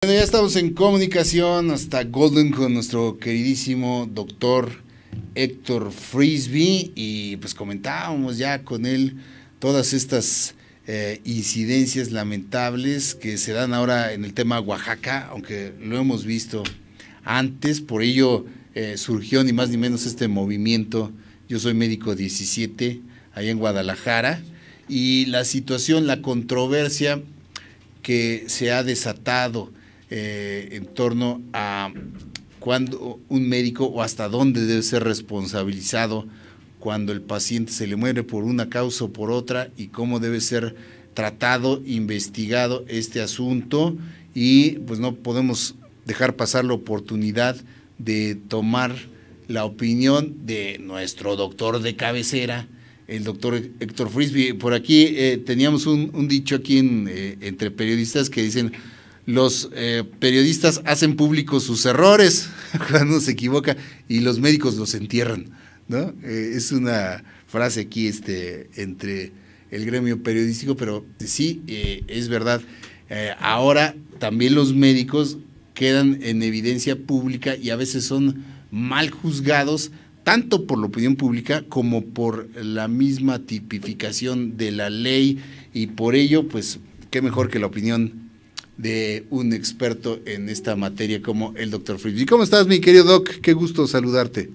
Bueno, ya estamos en comunicación hasta Golden con nuestro queridísimo doctor Héctor Frisby y pues comentábamos ya con él todas estas incidencias lamentables que se dan ahora en el tema Oaxaca, aunque lo hemos visto antes, por ello surgió ni más ni menos este movimiento Yo Soy Médico 17 allá en Guadalajara, y la situación, la controversia que se ha desatado en torno a cuándo un médico o hasta dónde debe ser responsabilizado cuando el paciente se le muere por una causa o por otra, y cómo debe ser tratado, investigado este asunto. Y pues no podemos dejar pasar la oportunidad de tomar la opinión de nuestro doctor de cabecera, el doctor Héctor Frisby. Por aquí teníamos un dicho aquí entre periodistas que dicen: los periodistas hacen públicos sus errores cuando se equivoca y los médicos los entierran, ¿no? Es una frase aquí entre el gremio periodístico, pero sí, es verdad. Ahora también los médicos quedan en evidencia pública y a veces son mal juzgados, tanto por la opinión pública como por la misma tipificación de la ley, y por ello, pues, qué mejor que la opinión de un experto en esta materia como el doctor Frisby. ¿Cómo estás, mi querido Doc? Qué gusto saludarte.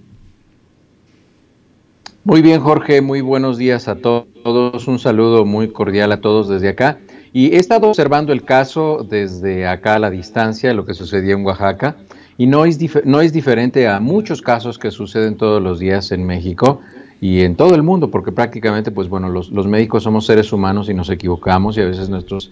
Muy bien, Jorge, muy buenos días a todos, un saludo muy cordial a todos desde acá. Y he estado observando el caso desde acá a la distancia, lo que sucedió en Oaxaca, y no es diferente a muchos casos que suceden todos los días en México y en todo el mundo, porque prácticamente, pues bueno, los médicos somos seres humanos y nos equivocamos, y a veces nuestros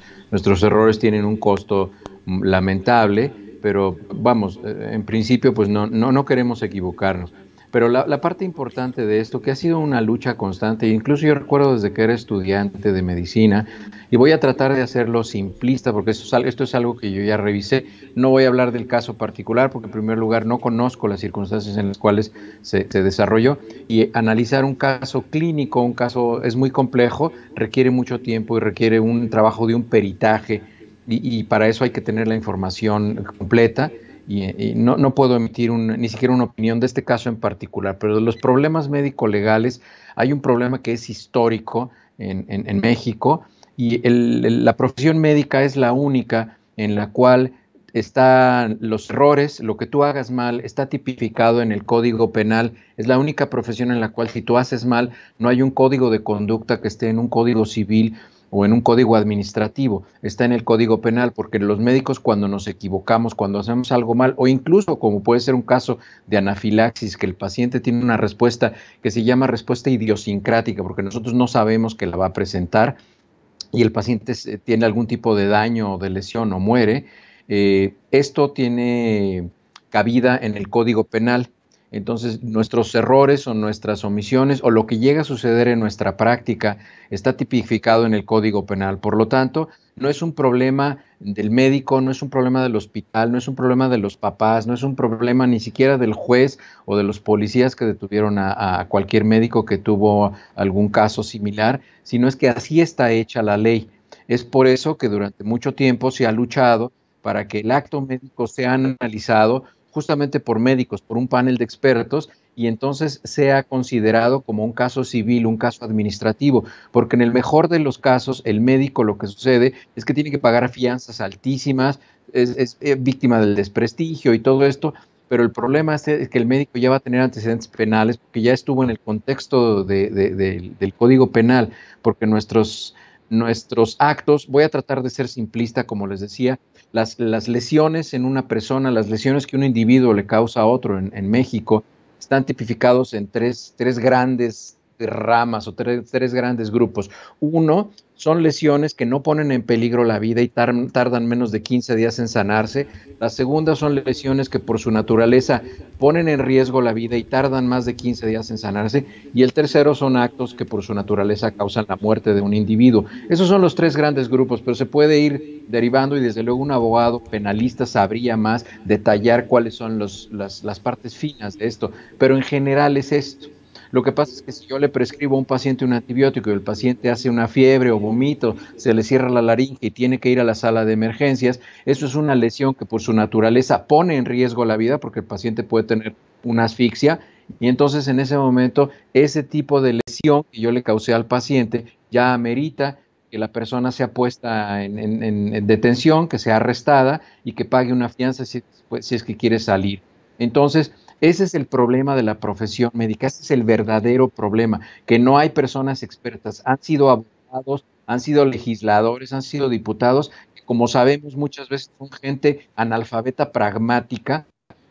errores tienen un costo lamentable, pero vamos, en principio, pues no queremos equivocarnos. Pero la parte importante de esto, que ha sido una lucha constante, incluso yo recuerdo desde que era estudiante de medicina, y voy a tratar de hacerlo simplista, porque esto es algo que yo ya revisé. No voy a hablar del caso particular, porque en primer lugar no conozco las circunstancias en las cuales se desarrolló, y analizar un caso clínico, un caso es muy complejo, requiere mucho tiempo y requiere un trabajo de un peritaje, y para eso hay que tener la información completa. Y no puedo emitir ni siquiera una opinión de este caso en particular, pero de los problemas médico-legales hay un problema que es histórico en México, y la profesión médica es la única en la cual están los errores, lo que tú hagas mal está tipificado en el Código Penal. Es la única profesión en la cual, si tú haces mal, no hay un código de conducta que esté en un código civil o en un código administrativo, está en el Código Penal, porque los médicos, cuando nos equivocamos, cuando hacemos algo mal, o incluso como puede ser un caso de anafilaxis, que el paciente tiene una respuesta que se llama respuesta idiosincrática, porque nosotros no sabemos que la va a presentar, y el paciente tiene algún tipo de daño o de lesión o muere, esto tiene cabida en el Código Penal. Entonces, nuestros errores o nuestras omisiones o lo que llega a suceder en nuestra práctica está tipificado en el Código Penal. Por lo tanto, no es un problema del médico, no es un problema del hospital, no es un problema de los papás, no es un problema ni siquiera del juez o de los policías que detuvieron a cualquier médico que tuvo algún caso similar, sino es que así está hecha la ley. Es por eso que durante mucho tiempo se ha luchado para que el acto médico sea analizado justamente por médicos, por un panel de expertos, y entonces sea considerado como un caso civil, un caso administrativo, porque en el mejor de los casos, el médico, lo que sucede es que tiene que pagar fianzas altísimas, es víctima del desprestigio y todo esto, pero el problema es que el médico ya va a tener antecedentes penales, porque ya estuvo en el contexto del Código Penal, porque nuestros actos, voy a tratar de ser simplista, como les decía, las lesiones en una persona, las lesiones que un individuo le causa a otro en México, están tipificados en tres grandes ramas o tres grandes grupos. Uno, son lesiones que no ponen en peligro la vida y tardan menos de 15 días en sanarse. La segunda son lesiones que por su naturaleza ponen en riesgo la vida y tardan más de 15 días en sanarse. Y el tercero son actos que por su naturaleza causan la muerte de un individuo. Esos son los tres grandes grupos, pero se puede ir derivando, y desde luego un abogado penalista sabría más detallar cuáles son las partes finas de esto, pero en general es esto. Lo que pasa es que si yo le prescribo a un paciente un antibiótico y el paciente hace una fiebre o vomito, se le cierra la laringe y tiene que ir a la sala de emergencias, eso es una lesión que por su naturaleza pone en riesgo la vida porque el paciente puede tener una asfixia y entonces en ese momento ese tipo de lesión que yo le causé al paciente ya amerita que la persona sea puesta en detención, que sea arrestada y que pague una fianza si es que quiere salir. Entonces, ese es el problema de la profesión médica, ese es el verdadero problema, que no hay personas expertas, han sido abogados, han sido legisladores, han sido diputados, que como sabemos muchas veces son gente analfabeta pragmática,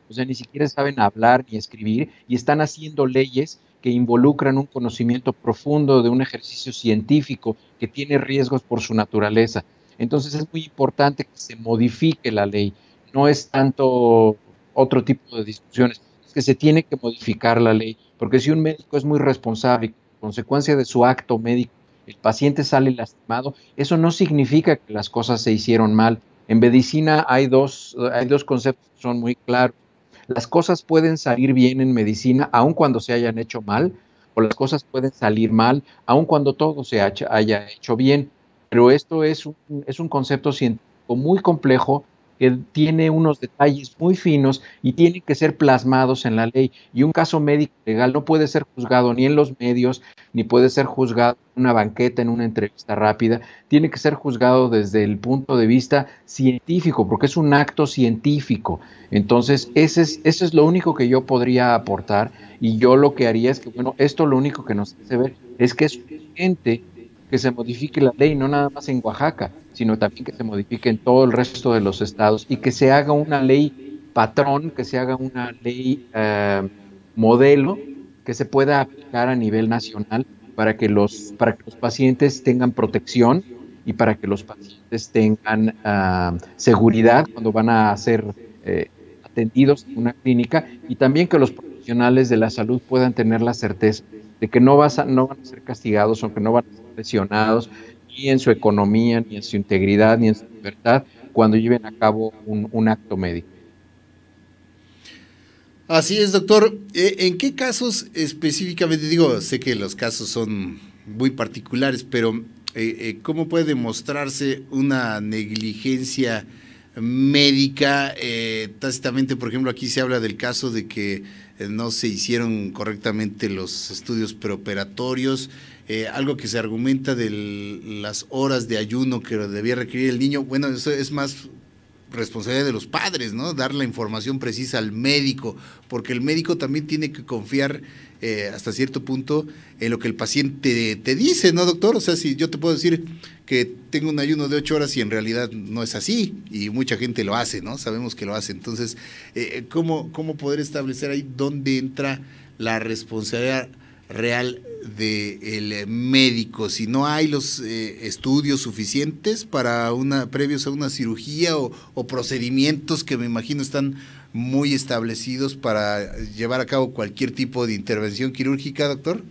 o sea, ni siquiera saben hablar ni escribir y están haciendo leyes que involucran un conocimiento profundo de un ejercicio científico que tiene riesgos por su naturaleza. Entonces es muy importante que se modifique la ley. No es tanto otro tipo de discusiones, es que se tiene que modificar la ley, porque si un médico es muy responsable, a consecuencia de su acto médico, el paciente sale lastimado, eso no significa que las cosas se hicieron mal. En medicina hay dos conceptos que son muy claros. Las cosas pueden salir bien en medicina aun cuando se hayan hecho mal, o las cosas pueden salir mal aun cuando todo se haya hecho bien. Pero esto es un concepto científico muy complejo que tiene unos detalles muy finos y tiene que ser plasmados en la ley. Y un caso médico legal no puede ser juzgado ni en los medios, ni puede ser juzgado en una banqueta, en una entrevista rápida. Tiene que ser juzgado desde el punto de vista científico, porque es un acto científico. Entonces, eso es lo único que yo podría aportar. Y yo lo que haría es que, bueno, esto lo único que nos hace ver es que es urgente que se modifique la ley, no nada más en Oaxaca, sino también que se modifique en todo el resto de los estados y que se haga una ley patrón, que se haga una ley modelo que se pueda aplicar a nivel nacional para que los pacientes tengan protección y para que los pacientes tengan seguridad cuando van a ser atendidos en una clínica y también que los profesionales de la salud puedan tener la certeza de que no van a ser castigados o que no van a ser presionados ni en su economía, ni en su integridad, ni en su libertad cuando lleven a cabo un acto médico. Así es, doctor. ¿En qué casos específicamente? Digo, sé que los casos son muy particulares, pero ¿cómo puede demostrarse una negligencia médica? Tácitamente, por ejemplo, aquí se habla del caso de que no se hicieron correctamente los estudios preoperatorios, algo que se argumenta de las horas de ayuno que debía requerir el niño. Bueno, eso es más responsabilidad de los padres, ¿no? Dar la información precisa al médico, porque el médico también tiene que confiar hasta cierto punto en lo que el paciente te dice, ¿no, doctor? O sea, si yo te puedo decir que tengo un ayuno de 8 horas y en realidad no es así, y mucha gente lo hace, ¿no? Sabemos que lo hace. Entonces, ¿cómo poder establecer ahí dónde entra la responsabilidad real del médico? Si no hay los estudios suficientes para previos a una cirugía o procedimientos que me imagino están muy establecidos para llevar a cabo cualquier tipo de intervención quirúrgica, doctor.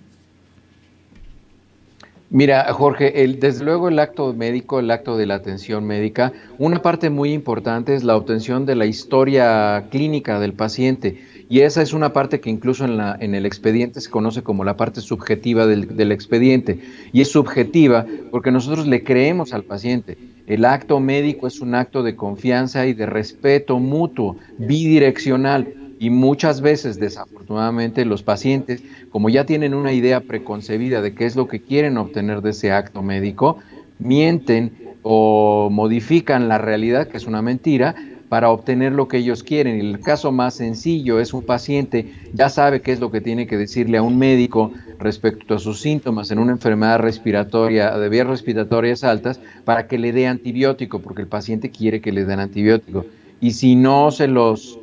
Mira, Jorge, desde luego el acto médico, el acto de la atención médica, una parte muy importante es la obtención de la historia clínica del paciente y esa es una parte que incluso en el expediente se conoce como la parte subjetiva del expediente y es subjetiva porque nosotros le creemos al paciente. El acto médico es un acto de confianza y de respeto mutuo, bidireccional. Y muchas veces, desafortunadamente, los pacientes, como ya tienen una idea preconcebida de qué es lo que quieren obtener de ese acto médico, mienten o modifican la realidad, que es una mentira, para obtener lo que ellos quieren. Y el caso más sencillo es un paciente ya sabe qué es lo que tiene que decirle a un médico respecto a sus síntomas en una enfermedad respiratoria, de vías respiratorias altas, para que le dé antibiótico, porque el paciente quiere que le den antibiótico. Y si no se los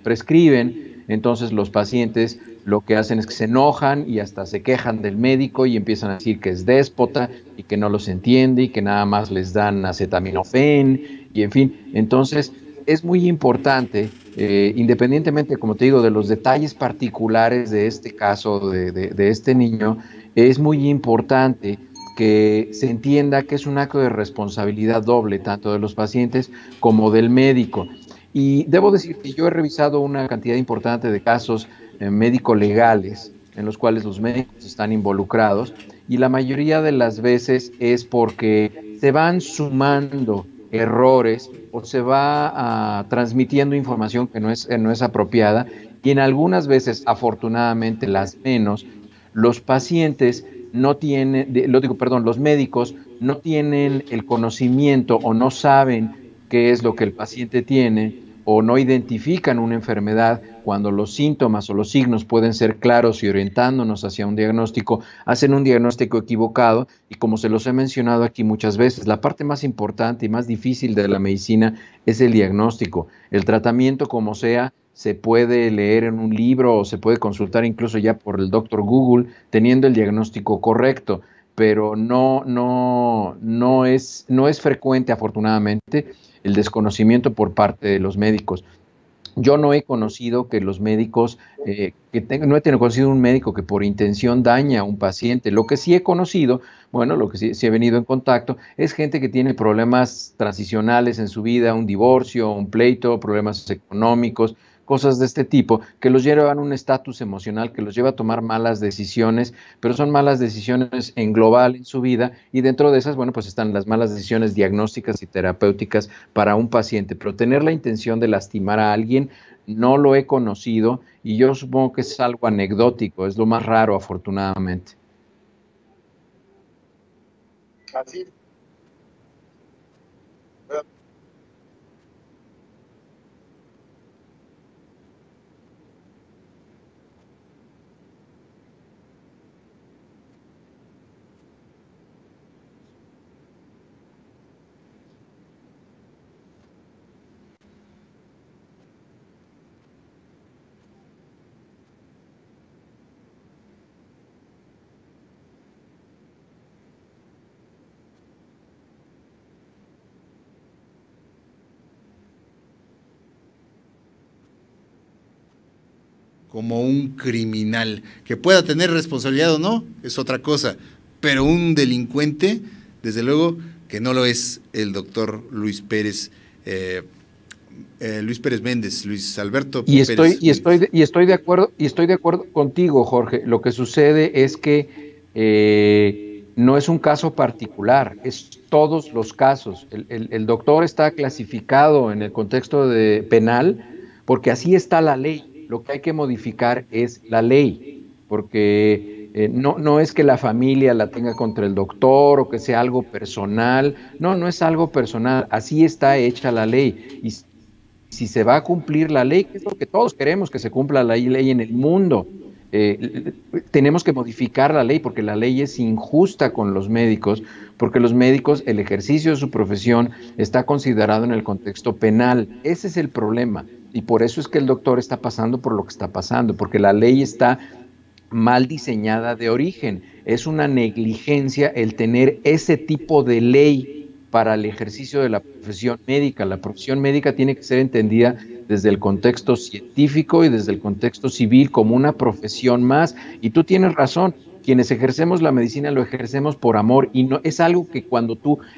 prescriben, entonces los pacientes lo que hacen es que se enojan y hasta se quejan del médico y empiezan a decir que es déspota y que no los entiende y que nada más les dan acetaminofén y en fin. Entonces es muy importante, independientemente, como te digo, de los detalles particulares de este caso, de este niño, es muy importante que se entienda que es un acto de responsabilidad doble, tanto de los pacientes como del médico. Y debo decir que yo he revisado una cantidad importante de casos médico-legales en los cuales los médicos están involucrados, y la mayoría de las veces es porque se van sumando errores o se va transmitiendo información que no es apropiada, y en algunas veces, afortunadamente las menos, los pacientes no tienen, los médicos no tienen el conocimiento o no saben qué es lo que el paciente tiene o no identifican una enfermedad cuando los síntomas o los signos pueden ser claros y orientándonos hacia un diagnóstico, hacen un diagnóstico equivocado y como se los he mencionado aquí muchas veces, la parte más importante y más difícil de la medicina es el diagnóstico. El tratamiento, como sea, se puede leer en un libro o se puede consultar incluso ya por el doctor Google teniendo el diagnóstico correcto, pero no es frecuente, afortunadamente, el desconocimiento por parte de los médicos. Yo no he conocido que los médicos, no he conocido un médico que por intención daña a un paciente. Lo que sí he conocido, bueno, lo que sí he venido en contacto, es gente que tiene problemas transicionales en su vida, un divorcio, un pleito, problemas económicos, cosas de este tipo, que los llevan a un estatus emocional, que los lleva a tomar malas decisiones, pero son malas decisiones en global en su vida, y dentro de esas, bueno, pues están las malas decisiones diagnósticas y terapéuticas para un paciente, pero tener la intención de lastimar a alguien, no lo he conocido, y yo supongo que es algo anecdótico, es lo más raro, afortunadamente. Así es. Como un criminal. Que pueda tener responsabilidad o no, es otra cosa. Pero un delincuente, desde luego, que no lo es el doctor Luis Pérez, Luis Pérez Méndez, Luis Alberto Pérez. Estoy de acuerdo contigo, Jorge. Lo que sucede es que no es un caso particular, es todos los casos. El doctor está clasificado en el contexto de penal porque así está la ley. Lo que hay que modificar es la ley, porque no es que la familia la tenga contra el doctor o que sea algo personal. No es algo personal, así está hecha la ley. Y si se va a cumplir la ley, que es lo que todos queremos, que se cumpla la ley en el mundo, tenemos que modificar la ley porque la ley es injusta con los médicos, porque los médicos, el ejercicio de su profesión está considerado en el contexto penal. Ese es el problema. Y por eso es que el doctor está pasando por lo que está pasando, porque la ley está mal diseñada de origen. Es una negligencia el tener ese tipo de ley para el ejercicio de la profesión médica. La profesión médica tiene que ser entendida desde el contexto científico y desde el contexto civil como una profesión más. Y tú tienes razón, quienes ejercemos la medicina lo ejercemos por amor y no es algo que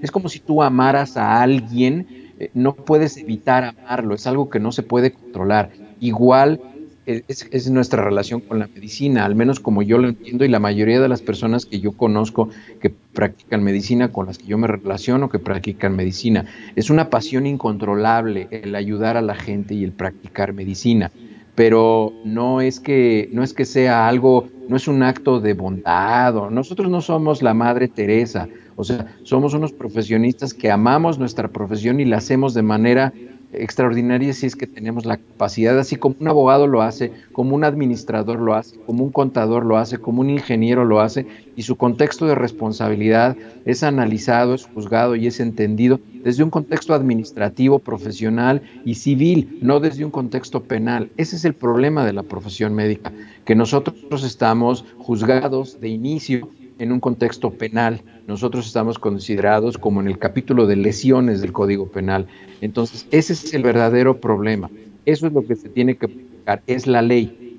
es como si tú amaras a alguien, no puedes evitar amarlo, es algo que no se puede controlar. Igual es nuestra relación con la medicina, al menos como yo lo entiendo y la mayoría de las personas que yo conozco que practican medicina, con las que yo me relaciono, que practican medicina. Es una pasión incontrolable el ayudar a la gente y el practicar medicina, pero no es que sea algo, no es un acto de bondad. Nosotros no somos la Madre Teresa, o sea, somos unos profesionistas que amamos nuestra profesión y la hacemos de manera extraordinaria si es que tenemos la capacidad, así como un abogado lo hace, como un administrador lo hace, como un contador lo hace, como un ingeniero lo hace, y su contexto de responsabilidad es analizado, es juzgado y es entendido desde un contexto administrativo, profesional y civil, no desde un contexto penal. Ese es el problema de la profesión médica, que nosotros estamos juzgados de inicio en un contexto penal. Nosotros estamos considerados como en el capítulo de lesiones del Código Penal. Entonces, ese es el verdadero problema. Eso es lo que se tiene que aplicar, es la ley.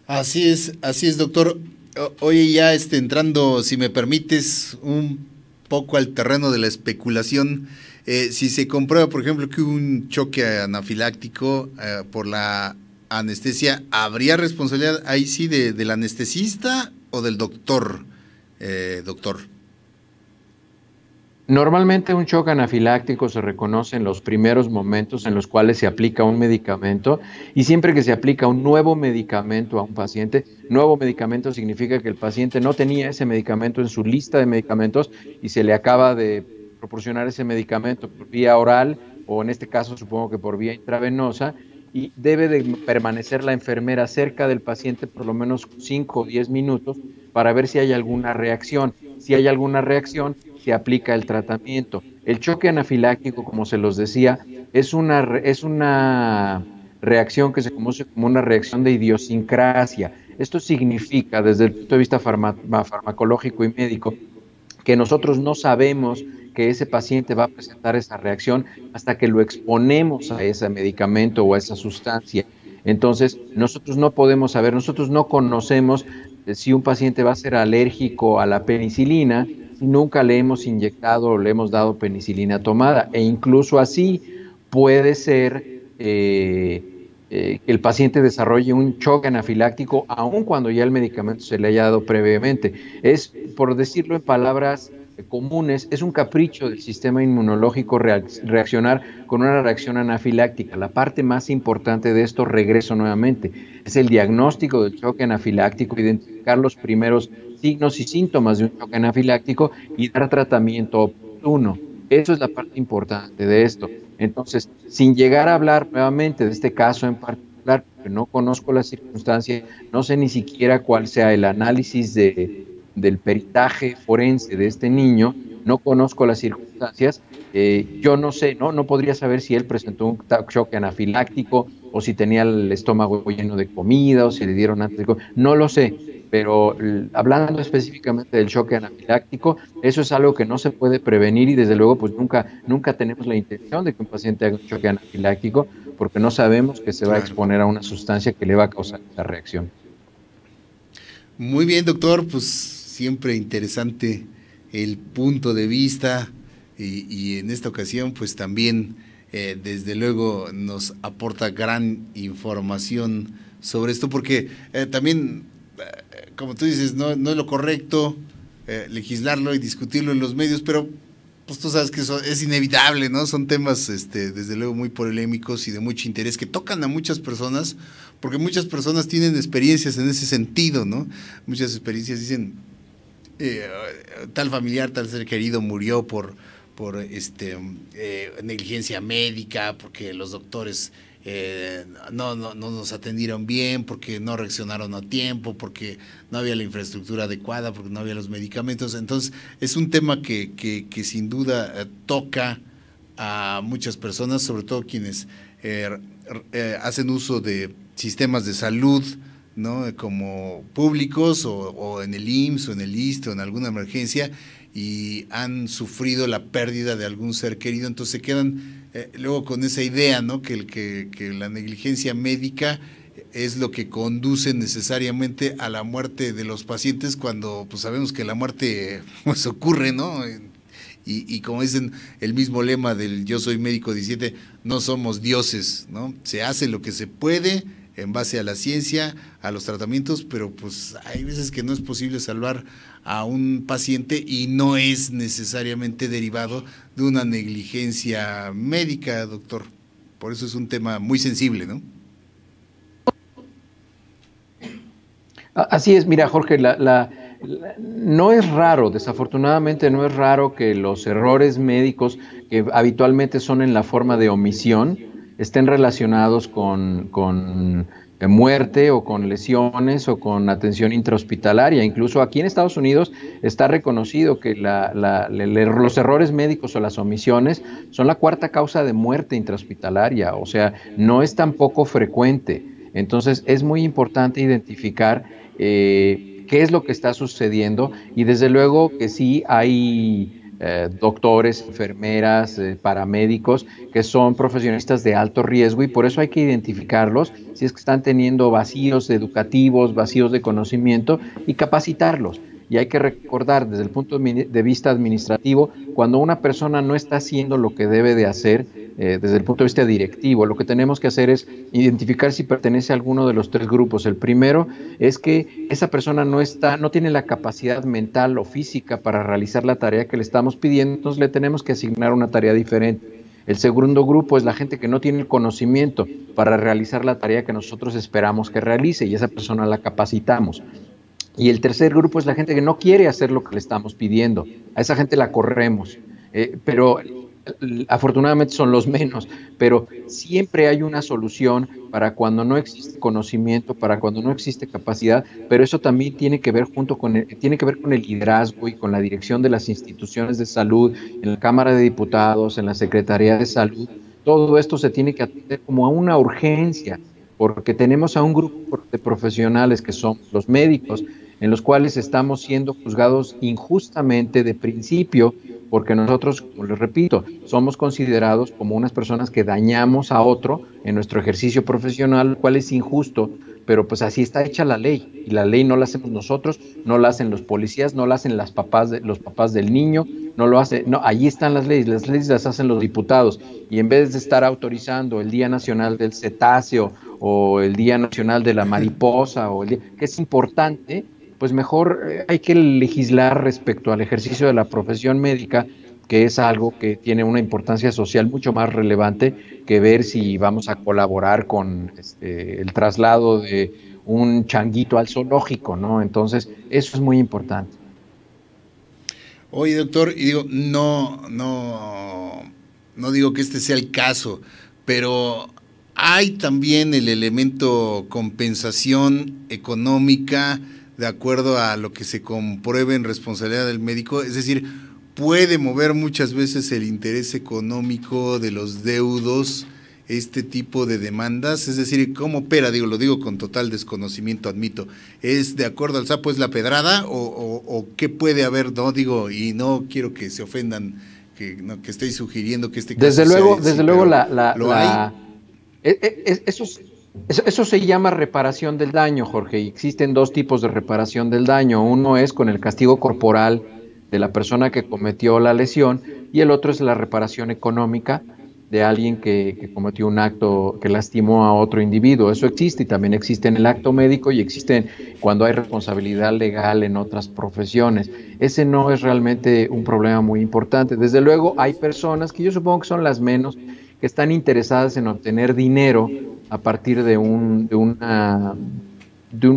Así es, doctor. Oye, ya entrando, si me permites, un poco al terreno de la especulación, si se comprueba, por ejemplo, que hubo un choque anafiláctico por la anestesia, ¿habría responsabilidad ahí sí del anestesista o del doctor, doctor? Normalmente un shock anafiláctico se reconoce en los primeros momentos en los cuales se aplica un medicamento, y siempre que se aplica un nuevo medicamento a un paciente, nuevo medicamento significa que el paciente no tenía ese medicamento en su lista de medicamentos y se le acaba de proporcionar ese medicamento por vía oral, o en este caso supongo que por vía intravenosa, y debe de permanecer la enfermera cerca del paciente por lo menos 5 o 10 minutos para ver si hay alguna reacción. Si hay alguna reacción, se aplica el tratamiento. El choque anafiláctico, como se los decía, es una reacción que se conoce como una reacción de idiosincrasia. Esto significa, desde el punto de vista farmacológico y médico, que nosotros no sabemos que ese paciente va a presentar esa reacción hasta que lo exponemos a ese medicamento o a esa sustancia. Entonces, nosotros no podemos saber, nosotros no conocemos si un paciente va a ser alérgico a la penicilina si nunca le hemos inyectado o le hemos dado penicilina tomada. E incluso así puede ser que el paciente desarrolle un choque anafiláctico aun cuando ya el medicamento se le haya dado previamente. Es, por decirlo en palabras comunes, es un capricho del sistema inmunológico reaccionar con una reacción anafiláctica. La parte más importante de esto, regreso nuevamente, es el diagnóstico del choque anafiláctico, identificar los primeros signos y síntomas de un choque anafiláctico y dar tratamiento oportuno. Eso es la parte importante de esto. Entonces, sin llegar a hablar nuevamente de este caso en particular, porque no conozco la circunstancia, no sé ni siquiera cuál sea el análisis del peritaje forense de este niño, no conozco las circunstancias, yo no sé, no podría saber si él presentó un choque anafiláctico o si tenía el estómago lleno de comida o si le dieron antes de comer, no lo sé, pero hablando específicamente del choque anafiláctico, eso es algo que no se puede prevenir y desde luego pues nunca tenemos la intención de que un paciente haga un choque anafiláctico porque no sabemos que se va a exponer a una sustancia que le va a causar esa reacción. Muy bien, doctor, pues siempre interesante el punto de vista y en esta ocasión pues también desde luego nos aporta gran información sobre esto porque también como tú dices no es lo correcto legislarlo y discutirlo en los medios, pero pues tú sabes que eso es inevitable, ¿no? Son temas desde luego muy polémicos y de mucho interés que tocan a muchas personas porque muchas personas tienen experiencias en ese sentido, ¿no? Muchas experiencias dicen tal familiar, tal ser querido murió por negligencia médica, porque los doctores no nos atendieron bien, porque no reaccionaron a tiempo, porque no había la infraestructura adecuada, porque no había los medicamentos. Entonces es un tema que sin duda toca a muchas personas, sobre todo quienes hacen uso de sistemas de salud, ¿no? Como públicos o en el IMSS o en el ISSSTE o en alguna emergencia y han sufrido la pérdida de algún ser querido, entonces se quedan luego con esa idea, ¿no? Que la negligencia médica es lo que conduce necesariamente a la muerte de los pacientes cuando pues sabemos que la muerte pues ocurre, ¿no? Y como dicen el mismo lema del Yo Soy Médico 17, no somos dioses, ¿no? Se hace lo que se puede en base a la ciencia, a los tratamientos, pero pues hay veces que no es posible salvar a un paciente y no es necesariamente derivado de una negligencia médica, doctor. Por eso es un tema muy sensible, ¿no? Así es, mira, Jorge, no es raro, desafortunadamente no es raro que los errores médicos que habitualmente son en la forma de omisión estén relacionados con muerte o con lesiones o con atención intrahospitalaria. Incluso aquí en Estados Unidos está reconocido que los errores médicos o las omisiones son la cuarta causa de muerte intrahospitalaria, o sea, no es tan poco frecuente. Entonces es muy importante identificar qué es lo que está sucediendo y desde luego que sí hay doctores, enfermeras, paramédicos que son profesionistas de alto riesgo y por eso hay que identificarlos si es que están teniendo vacíos educativos, vacíos de conocimiento y capacitarlos. Y hay que recordar desde el punto de vista administrativo, cuando una persona no está haciendo lo que debe de hacer, desde el punto de vista directivo. Lo que tenemos que hacer es identificar si pertenece a alguno de los tres grupos. El primero es que esa persona no tiene la capacidad mental o física para realizar la tarea que le estamos pidiendo, entonces le tenemos que asignar una tarea diferente. El segundo grupo es la gente que no tiene el conocimiento para realizar la tarea que nosotros esperamos que realice y esa persona la capacitamos. Y el tercer grupo es la gente que no quiere hacer lo que le estamos pidiendo. A esa gente la corremos, pero afortunadamente son los menos, pero siempre hay una solución para cuando no existe conocimiento, para cuando no existe capacidad, pero eso también tiene que ver tiene que ver con el liderazgo y con la dirección de las instituciones de salud, en la Cámara de Diputados, en la Secretaría de Salud. Todo esto se tiene que atender como a una urgencia, porque tenemos a un grupo de profesionales que son los médicos, en los cuales estamos siendo juzgados injustamente de principio, porque nosotros, como les repito, somos considerados como unas personas que dañamos a otro en nuestro ejercicio profesional, lo cual es injusto, pero pues así está hecha la ley, y la ley no la hacemos nosotros, no la hacen los policías, no la hacen los papás del niño, allí están las leyes las hacen los diputados, y en vez de estar autorizando el Día Nacional del Cetáceo, o el Día Nacional de la Mariposa, que es importante, pues mejor hay que legislar respecto al ejercicio de la profesión médica, que es algo que tiene una importancia social mucho más relevante que ver si vamos a colaborar con el traslado de un changuito al zoológico, ¿no? Entonces, eso es muy importante. Oye, doctor, y digo, no digo que este sea el caso, pero hay también el elemento compensación económica de acuerdo a lo que se compruebe en responsabilidad del médico, es decir, puede mover muchas veces el interés económico de los deudos este tipo de demandas, es decir, ¿cómo opera? Lo digo con total desconocimiento, admito. ¿Es de acuerdo al sapo es la pedrada o qué puede haber? No digo, y no quiero que se ofendan, que estéis sugiriendo que este caso desde luego ¿lo hay? Eso se llama reparación del daño, Jorge, y existen dos tipos de reparación del daño. Uno es con el castigo corporal de la persona que cometió la lesión y el otro es la reparación económica de alguien que cometió un acto que lastimó a otro individuo. Eso existe y también existe en el acto médico y existe cuando hay responsabilidad legal en otras profesiones. Ese no es realmente un problema muy importante. Desde luego hay personas que yo supongo que son las menos que están interesadas en obtener dinero a partir de un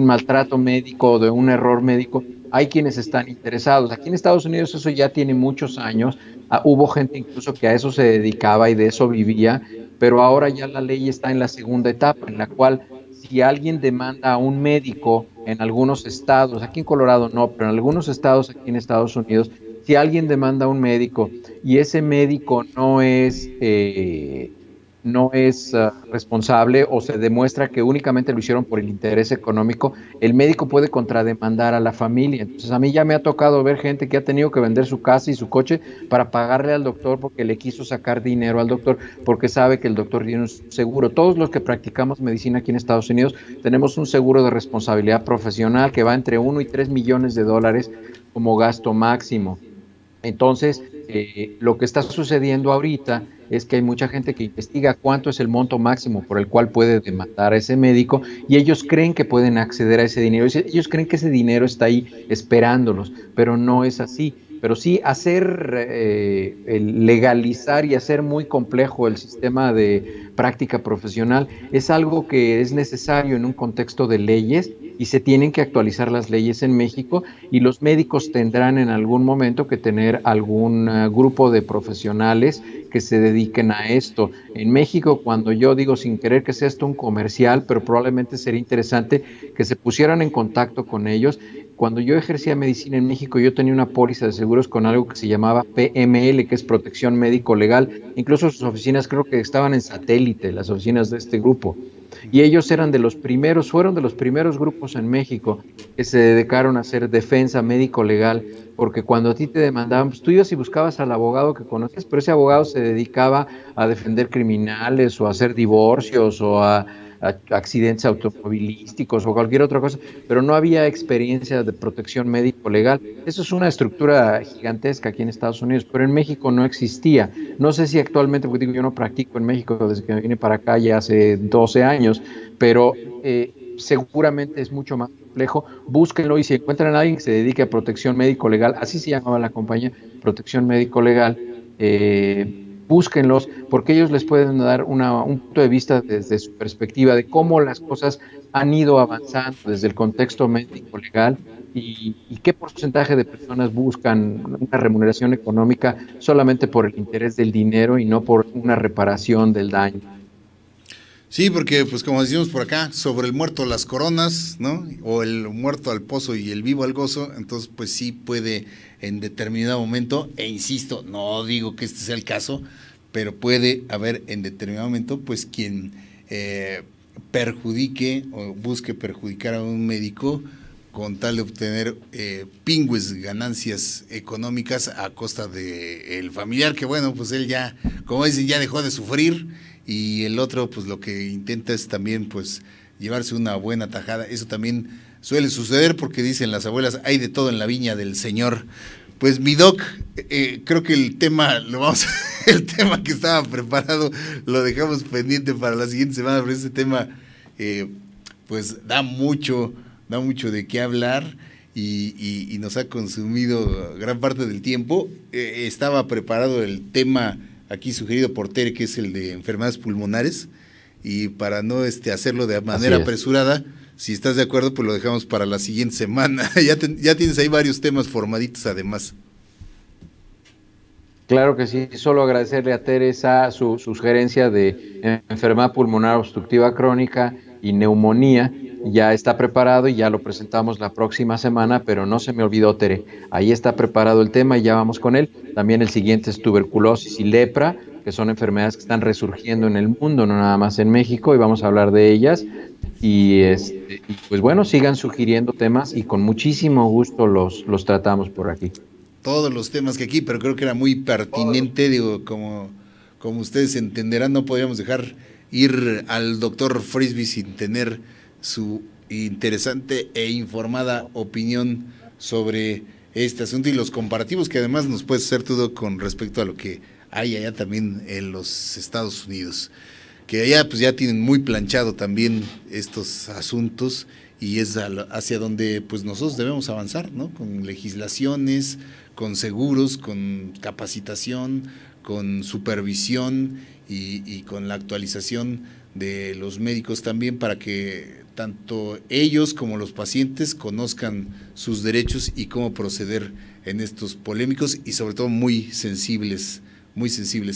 maltrato médico o de un error médico. Hay quienes están interesados. Aquí en Estados Unidos eso ya tiene muchos años. Hubo gente incluso que a eso se dedicaba y de eso vivía, pero ahora ya la ley está en la segunda etapa, en la cual si alguien demanda a un médico en algunos estados, aquí en Colorado no, pero en algunos estados aquí en Estados Unidos, si alguien demanda a un médico y ese médico no es responsable o se demuestra que únicamente lo hicieron por el interés económico, el médico puede contrademandar a la familia. Entonces a mí ya me ha tocado ver gente que ha tenido que vender su casa y su coche para pagarle al doctor porque le quiso sacar dinero al doctor porque sabe que el doctor tiene un seguro. Todos los que practicamos medicina aquí en Estados Unidos tenemos un seguro de responsabilidad profesional que va entre 1 y 3 millones de dólares como gasto máximo. Entonces, lo que está sucediendo ahorita es que hay mucha gente que investiga cuánto es el monto máximo por el cual puede demandar a ese médico y ellos creen que pueden acceder a ese dinero. Ellos creen que ese dinero está ahí esperándolos, pero no es así. Pero sí legalizar y hacer muy complejo el sistema de práctica profesional es algo que es necesario en un contexto de leyes y se tienen que actualizar las leyes en México y los médicos tendrán en algún momento que tener algún grupo de profesionales que se dediquen a esto. En México, cuando yo digo sin querer que sea esto un comercial, pero probablemente sería interesante que se pusieran en contacto con ellos. Cuando yo ejercía medicina en México, yo tenía una póliza de seguros con algo que se llamaba PML, que es Protección Médico Legal. Incluso sus oficinas creo que estaban en satélite, las oficinas de este grupo. Y ellos fueron de los primeros grupos en México que se dedicaron a hacer defensa médico-legal, porque cuando a ti te demandaban, pues tú ibas y buscabas al abogado que conoces, pero ese abogado se dedicaba a defender criminales o a hacer divorcios o a accidentes automovilísticos o cualquier otra cosa, pero no había experiencia de protección médico-legal. Eso es una estructura gigantesca aquí en Estados Unidos, pero en México no existía. No sé si actualmente, porque digo, yo no practico en México desde que me vine para acá ya hace 12 años, pero seguramente es mucho más complejo. Búsquenlo y si encuentran a alguien que se dedique a protección médico-legal, así se llamaba la compañía, Protección Médico-Legal, búsquenlos, porque ellos les pueden dar un punto de vista desde su perspectiva de cómo las cosas han ido avanzando desde el contexto médico-legal y qué porcentaje de personas buscan una remuneración económica solamente por el interés del dinero y no por una reparación del daño. Sí, porque pues como decimos por acá, sobre el muerto las coronas, ¿no? O el muerto al pozo y el vivo al gozo, entonces pues sí puede en determinado momento, e insisto, no digo que este sea el caso, pero puede haber en determinado momento pues quien perjudique o busque perjudicar a un médico con tal de obtener pingües ganancias económicas a costa de el familiar, que bueno, pues él ya, como dicen, ya dejó de sufrir, y el otro pues lo que intenta es también pues llevarse una buena tajada. Eso también suele suceder porque dicen las abuelas, hay de todo en la viña del Señor. Pues mi doc, creo que el tema el tema que estaba preparado lo dejamos pendiente para la siguiente semana, pero este tema pues da mucho de qué hablar y nos ha consumido gran parte del tiempo. Estaba preparado el tema aquí sugerido por Tere, que es el de enfermedades pulmonares, y para no hacerlo de manera apresurada, si estás de acuerdo, pues lo dejamos para la siguiente semana. Ya tienes ahí varios temas formaditos además. Claro que sí, solo agradecerle a Teresa su sugerencia de enfermedad pulmonar obstructiva crónica y neumonía. Ya está preparado y ya lo presentamos la próxima semana, pero no se me olvidó, Tere, ahí está preparado el tema y ya vamos con él. También el siguiente es tuberculosis y lepra, que son enfermedades que están resurgiendo en el mundo, no nada más en México, y vamos a hablar de ellas. Y pues bueno, sigan sugiriendo temas y con muchísimo gusto los tratamos por aquí. Todos los temas que aquí, pero creo que era muy pertinente, digo, como ustedes entenderán, no podríamos dejar ir al doctor Frisby sin tener su interesante e informada opinión sobre este asunto y los comparativos que además nos puedes hacer todo con respecto a lo que hay allá también en los Estados Unidos, que allá pues ya tienen muy planchado también estos asuntos y es hacia donde pues nosotros debemos avanzar, ¿no? Con legislaciones, con seguros, con capacitación, con supervisión y con la actualización de los médicos también para que tanto ellos como los pacientes conozcan sus derechos y cómo proceder en estos polémicos y sobre todo muy sensibles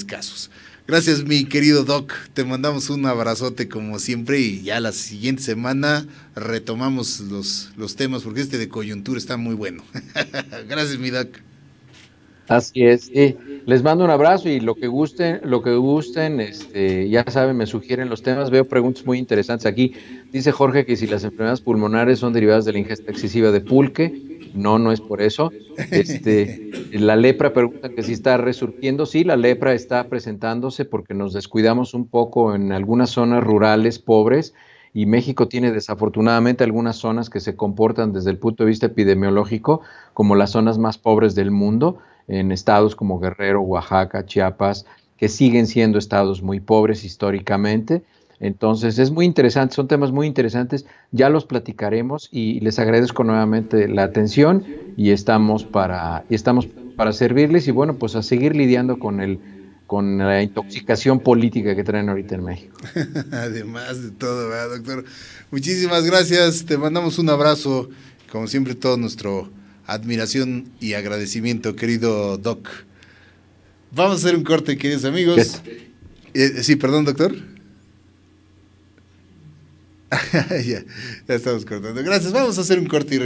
casos. Gracias, mi querido Doc, te mandamos un abrazote como siempre y ya la siguiente semana retomamos los temas porque este de coyuntura está muy bueno. Gracias, mi Doc. Así es, les mando un abrazo y lo que gusten, ya saben, me sugieren los temas, veo preguntas muy interesantes aquí. Dice Jorge que si las enfermedades pulmonares son derivadas de la ingesta excesiva de pulque, no es por eso. La lepra, preguntan que si está resurgiendo, sí, la lepra está presentándose porque nos descuidamos un poco en algunas zonas rurales pobres y México tiene desafortunadamente algunas zonas que se comportan desde el punto de vista epidemiológico como las zonas más pobres del mundo, en estados como Guerrero, Oaxaca, Chiapas, que siguen siendo estados muy pobres históricamente. Entonces es muy interesante, son temas muy interesantes, ya los platicaremos y les agradezco nuevamente la atención y estamos para servirles y bueno, pues a seguir lidiando con la intoxicación política que traen ahorita en México. Además de todo, ¿verdad, doctor? Muchísimas gracias, te mandamos un abrazo, como siempre todo nuestro admiración y agradecimiento, querido Doc. Vamos a hacer un corte, queridos amigos. Sí, perdón, doctor. Ya estamos cortando. Gracias, vamos a hacer un corte y